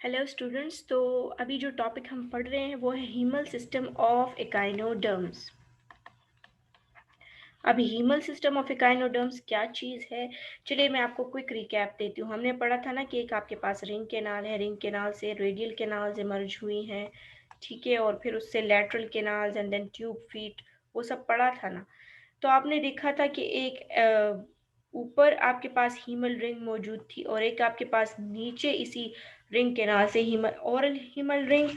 Hello students. तो अभी जो टॉपिक हम पढ़ रहे हैं वो है हीमल सिस्टम ऑफ एकाइनोडर्म्स। अब हीमल सिस्टम ऑफ एकाइनोडर्म्स क्या चीज़ है, चलिए मैं आपको क्विक रिकैप देती हूँ। हमने पढ़ा था ना कि एक आपके पास रिंग कैनाल है, रिंग कैनाल से रेडियल कैनाल्स इमर्ज हुई हैं, ठीक है, और फिर उससे lateral canals and then tube feet, वो सब पढ़ा था ना। तो आपने देखा था कि एक ऊपर आपके पास हीमल रिंग मौजूद थी और एक आपके पास नीचे इसी रिंग कैनाल से हीमल ओरल हीमल रिंग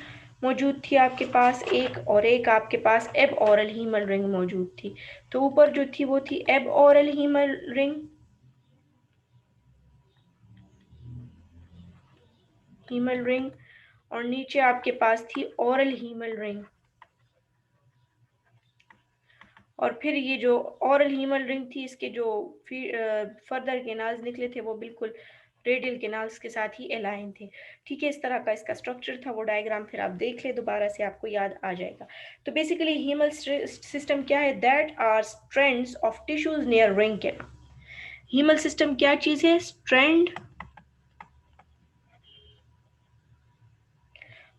मौजूद थी आपके पास एक, और एक आपके पास एब ओरल हीमल रिंग मौजूद थी। तो ऊपर जो थी वो थी एब ओरल हीमल रिंग और नीचे आपके पास थी ओरल हीमल रिंग। और फिर ये जो ओरल हीमल रिंग थी, इसके जो फर्दर केनाल्स निकले थे वो बिल्कुल रेडियल केनाल्स के साथ ही अलाइन थे। ठीक है, इस तरह का इसका स्ट्रक्चर था। वो डायग्राम फिर आप देख ले दोबारा से, आपको याद आ जाएगा। तो बेसिकली हीमल सिस्टम क्या है? That are strands of tissues near ring canal. Hemal system क्या चीज है? Strand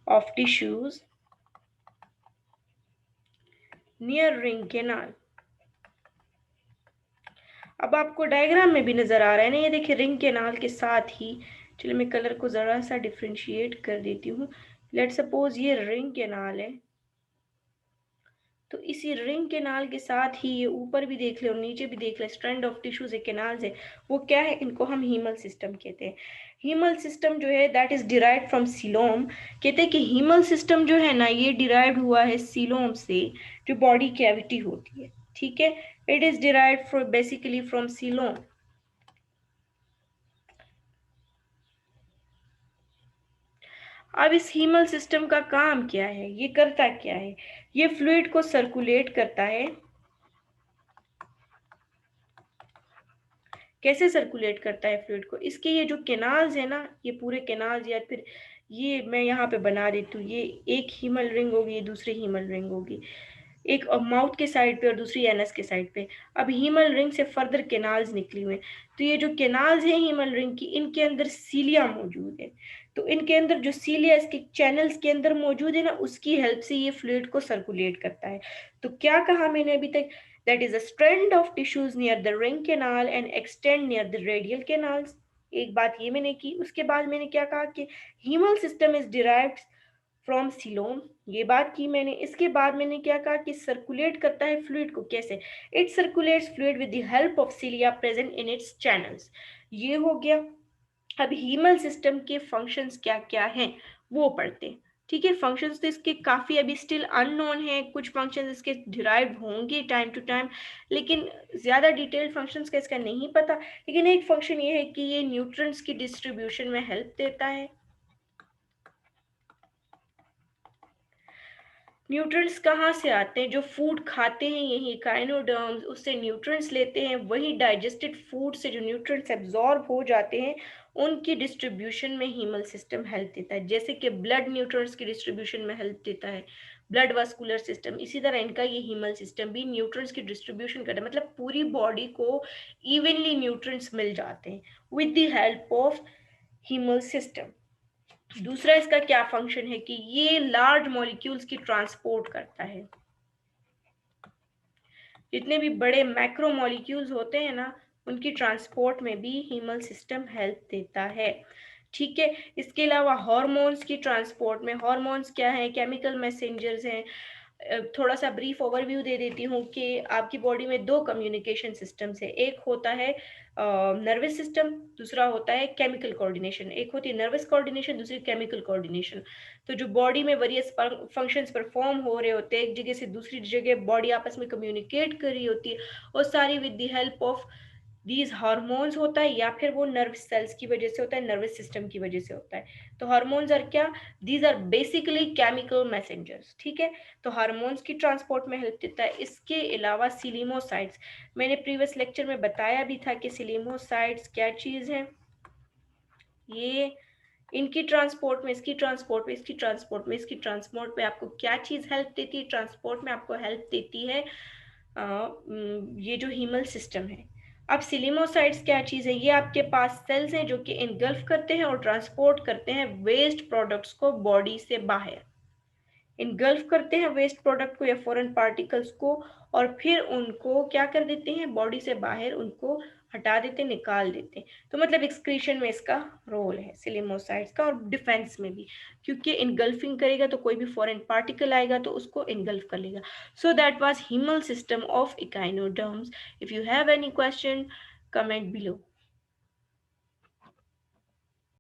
of tissues near ring canal. अब आपको डायग्राम में भी नजर आ रहा है ना, ये देखिए रिंग कैनाल के साथ ही, चलिए मैं कलर को जरा सा डिफ्रेंशिएट कर देती हूँ। लेट सपोज ये रिंग कैनाल है, तो इसी रिंग कैनाल के साथ ही ये ऊपर भी देख ले और नीचे भी देख ले, स्ट्रैंड ऑफ टिश्यूज कैनाल्स है। वो क्या है? इनको हम हीमल सिस्टम कहते हैं। हीमल सिस्टम जो है that is derived from coelom. कहते हैं कि हीमल सिस्टम जो है ना, ये डिराइव्ड हुआ है सीलोम से, जो बॉडी कैविटी होती है। ठीक है, it is derived from basically from coelom. अब इस हीमल सिस्टम का काम क्या है? ये करता क्या है? ये फ्लूइड को सर्कुलेट करता है। कैसे सर्कुलेट करता है फ्लूइड को? इसके ये जो कैनाल्स है ना, ये पूरे कैनाल्स, या फिर ये मैं यहाँ पे बना देती हूँ, ये एक हीमल रिंग होगी, ये दूसरी हीमल रिंग होगी, एक माउथ के साइड पे और दूसरी एनस के साइड पे। अब हीमल रिंग से फर्दर कैनाल्स निकली हुए हैं। तो ये जो कैनाल्स हैं हीमल रिंग की, इनके अंदर सीलिया मौजूद है। तो इनके अंदर जो सीलिया इसके चैनल्स के अंदर मौजूद है ना, उसकी हेल्प से ये फ्लूइड को सर्कुलेट करता है। तो क्या कहा मैंने अभी तक? That is a strand of tissues near the ring canal and extend near the radial canals. एक बात ये मैंने की, उसके बाद मैंने क्या कहा कि haemal system is derived from coelom. ये बात की मैंने। इसके बाद मैंने क्या कहा कि सर्कुलेट करता है फ्लूइड को। कैसे? It circulates fluid with the help of सीलिया present in its channels. ये हो गया। अब हीमल सिस्टम के फंक्शंस क्या क्या हैं वो पढ़ते हैं। ठीक है, फंक्शंस तो इसके काफ़ी अभी स्टिल अननोन है, कुछ फंक्शंस इसके डिराइव होंगे टाइम टू टाइम, लेकिन ज़्यादा डिटेल्ड फंक्शंस का इसका नहीं पता। लेकिन एक फंक्शन ये है कि ये न्यूट्रंस की डिस्ट्रीब्यूशन में हेल्प देता है। न्यूट्रिएंट्स कहाँ से आते हैं? जो फूड खाते हैं यही काइनोडर्म्स, उससे न्यूट्रिएंट्स लेते हैं, वही डाइजेस्टेड फूड से जो न्यूट्रिएंट्स एब्जॉर्ब हो जाते हैं, उनकी डिस्ट्रीब्यूशन में हीमल सिस्टम हेल्प देता है। जैसे कि ब्लड न्यूट्रिएंट्स की डिस्ट्रीब्यूशन में हेल्प देता है ब्लड वास्कुलर सिस्टम, इसी तरह इनका ये हीमल सिस्टम भी न्यूट्रिएंट्स की डिस्ट्रीब्यूशन करता है। मतलब पूरी बॉडी को इवनली न्यूट्रिएंट्स मिल जाते हैं with the help of haemal system. दूसरा इसका क्या फंक्शन है कि ये लार्ज मॉलिक्यूल्स की ट्रांसपोर्ट करता है। जितने भी बड़े मैक्रो मॉलिक्यूल्स होते हैं ना, उनकी ट्रांसपोर्ट में भी हीमल सिस्टम हेल्प देता है। ठीक है, इसके अलावा हार्मोन्स की ट्रांसपोर्ट में, हार्मोन्स क्या है? केमिकल मैसेंजर्स हैं। थोड़ा सा ब्रीफ ओवरव्यू दे देती हूँ कि आपकी बॉडी में दो कम्युनिकेशन सिस्टम्स है। एक होता है नर्वस सिस्टम, दूसरा होता है केमिकल कोऑर्डिनेशन। एक होती है नर्वस कोऑर्डिनेशन, दूसरी केमिकल कोऑर्डिनेशन। तो जो बॉडी में वेरियस फंक्शंस परफॉर्म हो रहे होते हैं, एक जगह से दूसरी जगह बॉडी आपस में कम्युनिकेट कर रही होती है, और सारी with the help of these hormones होता है, या फिर वो नर्व सेल्स की वजह से होता है, नर्वस सिस्टम की वजह से होता है। तो हार्मोन्स आर क्या? These are basically chemical messengers. ठीक है, तो हार्मोन्स की ट्रांसपोर्ट में हेल्प देता है। इसके अलावा सिलीमोसाइड्स, मैंने प्रीवियस लेक्चर में बताया भी था कि सिलीमोसाइड्स क्या चीज है। ये इनकी ट्रांसपोर्ट में, इसकी ट्रांसपोर्ट में, इसकी ट्रांसपोर्ट में, इसकी ट्रांसपोर्ट में आपको क्या चीज हेल्प देती है? ट्रांसपोर्ट में आपको हेल्प देती है ये जो हीमल सिस्टम है। अब सिलिमोसाइड्स क्या चीज़ है? ये आपके पास सेल्स हैं जो कि इनगल्फ करते हैं और ट्रांसपोर्ट करते हैं वेस्ट प्रोडक्ट्स को बॉडी से बाहर। इनगल्फ करते हैं वेस्ट प्रोडक्ट को या फॉरेन पार्टिकल्स को, और फिर उनको क्या कर देते हैं, बॉडी से बाहर उनको हटा देते हैं, निकाल देते हैं। तो मतलब एक्सक्रीशन में इसका रोल है सिलिमोसाइड्स का, और डिफेंस में भी, क्योंकि इनगल्फिंग करेगा तो कोई भी फॉरेन पार्टिकल आएगा तो उसको इनगल्फ कर लेगा। So that was haemal system of echinoderms. If you have any question, comment below.